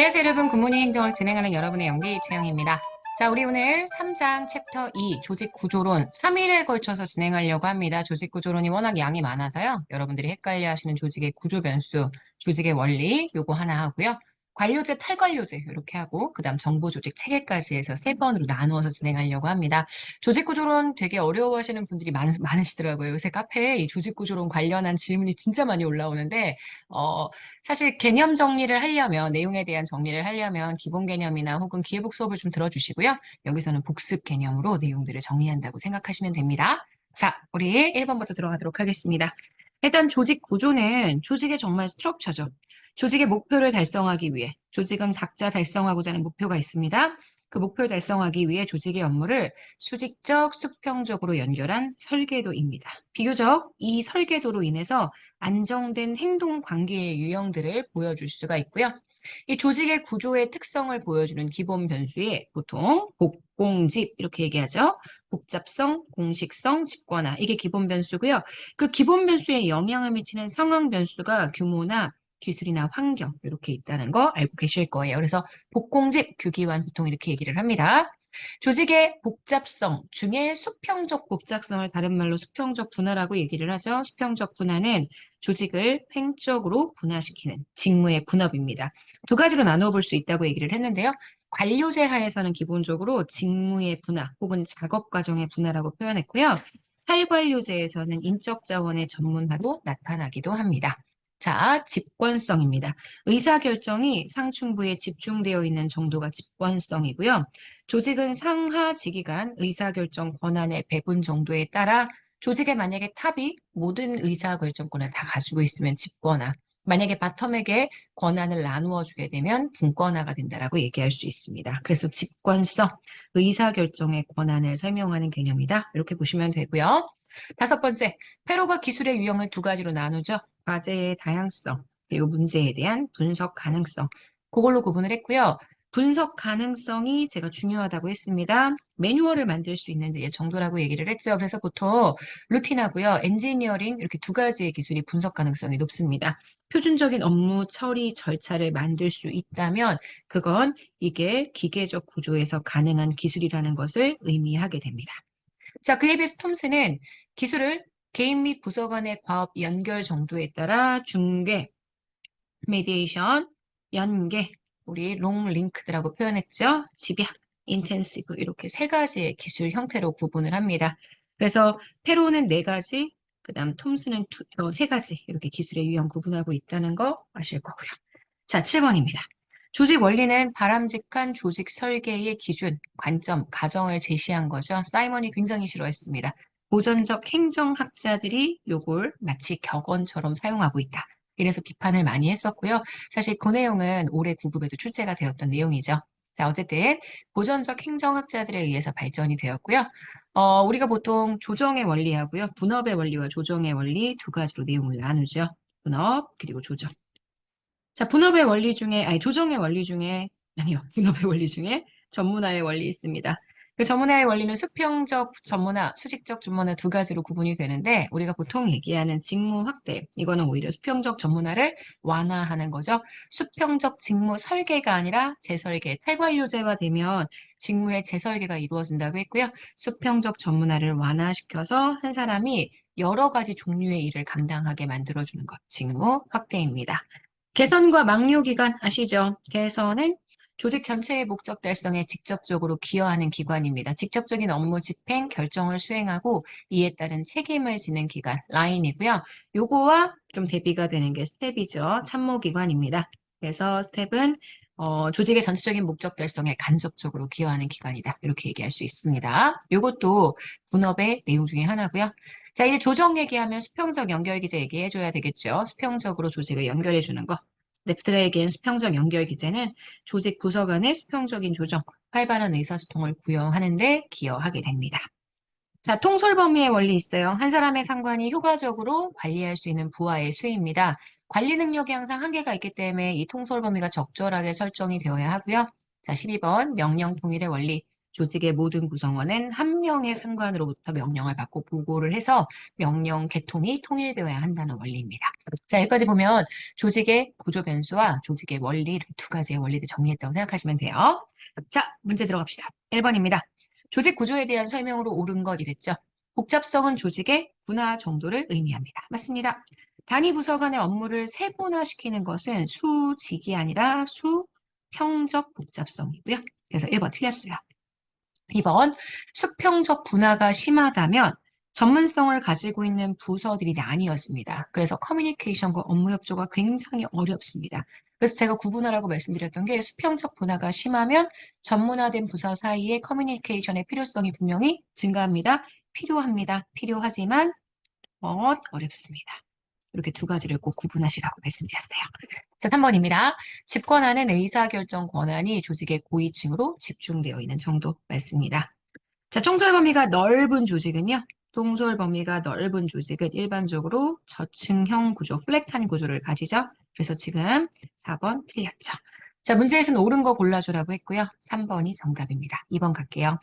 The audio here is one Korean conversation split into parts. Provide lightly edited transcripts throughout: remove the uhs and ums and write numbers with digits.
안녕하세요, 여러분. 굿모닝 행정을 진행하는 여러분의 영디 최영입니다. 자, 우리 오늘 3장 챕터 2 조직 구조론 3일에 걸쳐서 진행하려고 합니다. 조직 구조론이 워낙 양이 많아서요. 여러분들이 헷갈려 하시는 조직의 구조 변수, 조직의 원리 요거 하나 하고요. 관료제, 탈관료제 이렇게 하고 그다음 정보조직 체계까지 해서 3번으로 나누어서 진행하려고 합니다. 조직 구조론 되게 어려워하시는 분들이 많으시더라고요. 요새 카페에 이 조직 구조론 관련한 질문이 진짜 많이 올라오는데 사실 개념 정리를 하려면, 내용에 대한 정리를 하려면 기본 개념이나 혹은 기회복 수업을 좀 들어주시고요. 여기서는 복습 개념으로 내용들을 정리한다고 생각하시면 됩니다. 자, 우리 1번부터 들어가도록 하겠습니다. 일단 조직 구조는 조직의 정말 스트럭처죠. 조직의 목표를 달성하기 위해 조직은 각자 달성하고자 하는 목표가 있습니다. 그 목표를 달성하기 위해 조직의 업무를 수직적, 수평적으로 연결한 설계도입니다. 비교적 이 설계도로 인해서 안정된 행동 관계의 유형들을 보여줄 수가 있고요. 이 조직의 구조의 특성을 보여주는 기본 변수에 보통 복공집 이렇게 얘기하죠. 복잡성, 공식성, 집권화 이게 기본 변수고요. 그 기본 변수에 영향을 미치는 상황 변수가 규모나 기술이나 환경 이렇게 있다는 거 알고 계실 거예요. 그래서 복공집, 규기환 보통 이렇게 얘기를 합니다. 조직의 복잡성 중에 수평적 복잡성을 다른 말로 수평적 분화라고 얘기를 하죠. 수평적 분화는 조직을 횡적으로 분화시키는 직무의 분업입니다. 두 가지로 나누어 볼 수 있다고 얘기를 했는데요. 관료제 하에서는 기본적으로 직무의 분화 혹은 작업 과정의 분화라고 표현했고요. 탈관료제에서는 인적 자원의 전문화로 나타나기도 합니다. 자, 집권성입니다. 의사결정이 상층부에 집중되어 있는 정도가 집권성이고요. 조직은 상하 직위 간 의사결정 권한의 배분 정도에 따라 조직에 만약에 탑이 모든 의사결정권을 다 가지고 있으면 집권화, 만약에 바텀에게 권한을 나누어 주게 되면 분권화가 된다라고 얘기할 수 있습니다. 그래서 집권성, 의사결정의 권한을 설명하는 개념이다. 이렇게 보시면 되고요. 다섯 번째, 회로가 기술의 유형을 두 가지로 나누죠. 과제의 다양성, 그리고 문제에 대한 분석 가능성. 그걸로 구분을 했고요. 분석 가능성이 제가 중요하다고 했습니다. 매뉴얼을 만들 수 있는 정도라고 얘기를 했죠. 그래서 보통 루틴하고요. 엔지니어링 이렇게 두 가지의 기술이 분석 가능성이 높습니다. 표준적인 업무 처리 절차를 만들 수 있다면 그건 이게 기계적 구조에서 가능한 기술이라는 것을 의미하게 됩니다. 자, 그에 비해서 톰슨은 기술을 개인 및 부서 간의 과업 연결 정도에 따라 중개, 메디에이션, 연계, 우리 롱 링크드라고 표현했죠. 집약, 인텐시브 이렇게 세 가지의 기술 형태로 구분을 합니다. 그래서 페로는 네 가지, 그다음 톰슨은 세 가지 이렇게 기술의 유형 구분하고 있다는 거 아실 거고요. 자, 7번입니다. 조직 원리는 바람직한 조직 설계의 기준, 관점, 가정을 제시한 거죠. 사이먼이 굉장히 싫어했습니다. 고전적 행정학자들이 요걸 마치 격언처럼 사용하고 있다. 이래서 비판을 많이 했었고요. 사실 그 내용은 올해 9급에도 출제가 되었던 내용이죠. 자, 어쨌든 고전적 행정학자들에 의해서 발전이 되었고요. 우리가 보통 조정의 원리하고요. 분업의 원리와 조정의 원리 두 가지로 내용을 나누죠. 분업 그리고 조정. 자, 조정의 원리 중에, 아니요, 분업의 원리 중에 전문화의 원리 있습니다. 그 전문화의 원리는 수평적 전문화, 수직적 전문화 두 가지로 구분이 되는데, 우리가 보통 얘기하는 직무 확대, 이거는 오히려 수평적 전문화를 완화하는 거죠. 수평적 직무 설계가 아니라 재설계, 탈관료제화 되면 직무의 재설계가 이루어진다고 했고요. 수평적 전문화를 완화시켜서 한 사람이 여러 가지 종류의 일을 감당하게 만들어주는 것, 직무 확대입니다. 개선과 막료 기관 아시죠? 개선은 조직 전체의 목적 달성에 직접적으로 기여하는 기관입니다. 직접적인 업무 집행, 결정을 수행하고 이에 따른 책임을 지는 기관, 라인이고요. 요거와 좀 대비가 되는 게 스텝이죠. 참모기관입니다. 그래서 스텝은 조직의 전체적인 목적 달성에 간접적으로 기여하는 기관이다. 이렇게 얘기할 수 있습니다. 요것도 분업의 내용 중에 하나고요. 자, 이제 조정 얘기하면 수평적 연결 기제 얘기해줘야 되겠죠. 수평적으로 조직을 연결해주는 거. 레프트가 얘기한 수평적 연결 기제는 조직 부서 간의 수평적인 조정, 활발한 의사소통을 구현하는 데 기여하게 됩니다. 자, 통솔 범위의 원리 있어요. 한 사람의 상관이 효과적으로 관리할 수 있는 부하의 수입니다. 관리 능력이 항상 한계가 있기 때문에 이 통솔 범위가 적절하게 설정이 되어야 하고요. 자, 12번 명령 통일의 원리. 조직의 모든 구성원은 한 명의 상관으로부터 명령을 받고 보고를 해서 명령 개통이 통일되어야 한다는 원리입니다. 자, 여기까지 보면 조직의 구조 변수와 조직의 원리, 두 가지의 원리를 정리했다고 생각하시면 돼요. 자, 문제 들어갑시다. 1번입니다. 조직 구조에 대한 설명으로 옳은 것 이랬죠. 복잡성은 조직의 분화 정도를 의미합니다. 맞습니다. 단위 부서 간의 업무를 세분화시키는 것은 수직이 아니라 수평적 복잡성이고요. 그래서 1번 틀렸어요. 2번, 수평적 분화가 심하다면 전문성을 가지고 있는 부서들이 나뉘어집니다. 그래서 커뮤니케이션과 업무 협조가 굉장히 어렵습니다. 그래서 제가 구분하라고 말씀드렸던 게 수평적 분화가 심하면 전문화된 부서 사이의 커뮤니케이션의 필요성이 분명히 증가합니다. 필요합니다. 필요하지만 어렵습니다. 이렇게 두 가지를 꼭 구분하시라고 말씀드렸어요. 자, 3번입니다. 집권하는 의사결정 권한이 조직의 고위층으로 집중되어 있는 정도 맞습니다. 자, 총설 범위가 넓은 조직은요. 통솔 범위가 넓은 조직은 일반적으로 저층형 구조, 플랫한 구조를 가지죠. 그래서 지금 4번 틀렸죠. 자, 문제에서는 옳은 거 골라주라고 했고요. 3번이 정답입니다. 2번 갈게요.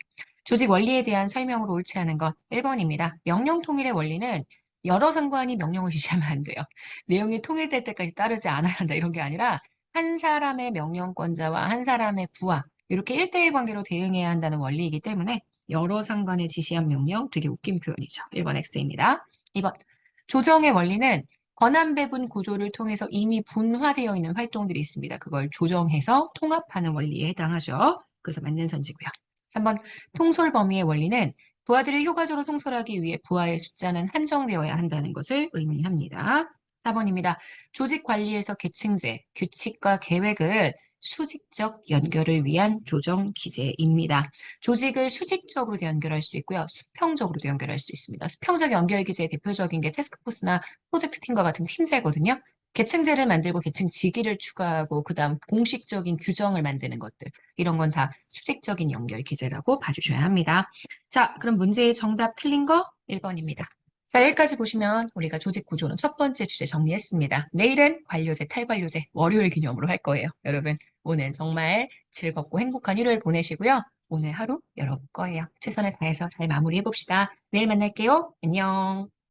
조직 원리에 대한 설명으로 옳지 않은 것 1번입니다. 명령 통일의 원리는 여러 상관이 명령을 지시하면 안 돼요. 내용이 통일될 때까지 따르지 않아야 한다 이런 게 아니라 한 사람의 명령권자와 한 사람의 부하 이렇게 1대1 관계로 대응해야 한다는 원리이기 때문에 여러 상관의 지시한 명령 되게 웃긴 표현이죠. 1번 X입니다. 2번 조정의 원리는 권한 배분 구조를 통해서 이미 분화되어 있는 활동들이 있습니다. 그걸 조정해서 통합하는 원리에 해당하죠. 그래서 맞는 선지고요. 3번 통솔 범위의 원리는 부하들을 효과적으로 통솔하기 위해 부하의 숫자는 한정되어야 한다는 것을 의미합니다. 4번입니다. 조직 관리에서 계층제, 규칙과 계획을 수직적 연결을 위한 조정 기제입니다. 조직을 수직적으로도 연결할 수 있고요. 수평적으로도 연결할 수 있습니다. 수평적 연결 기제의 대표적인 게 태스크포스나 프로젝트 팀과 같은 팀제거든요. 계층제를 만들고 계층 직위를 추가하고 그다음 공식적인 규정을 만드는 것들. 이런 건 다 수직적인 연결 기제라고 봐주셔야 합니다. 자, 그럼 문제의 정답 틀린 거 1번입니다. 자, 여기까지 보시면 우리가 조직 구조는 첫 번째 주제 정리했습니다. 내일은 관료제, 탈관료제, 월요일 기념으로 할 거예요. 여러분, 오늘 정말 즐겁고 행복한 일요일 보내시고요. 오늘 하루 여러분 거예요. 최선을 다해서 잘 마무리해 봅시다. 내일 만날게요. 안녕.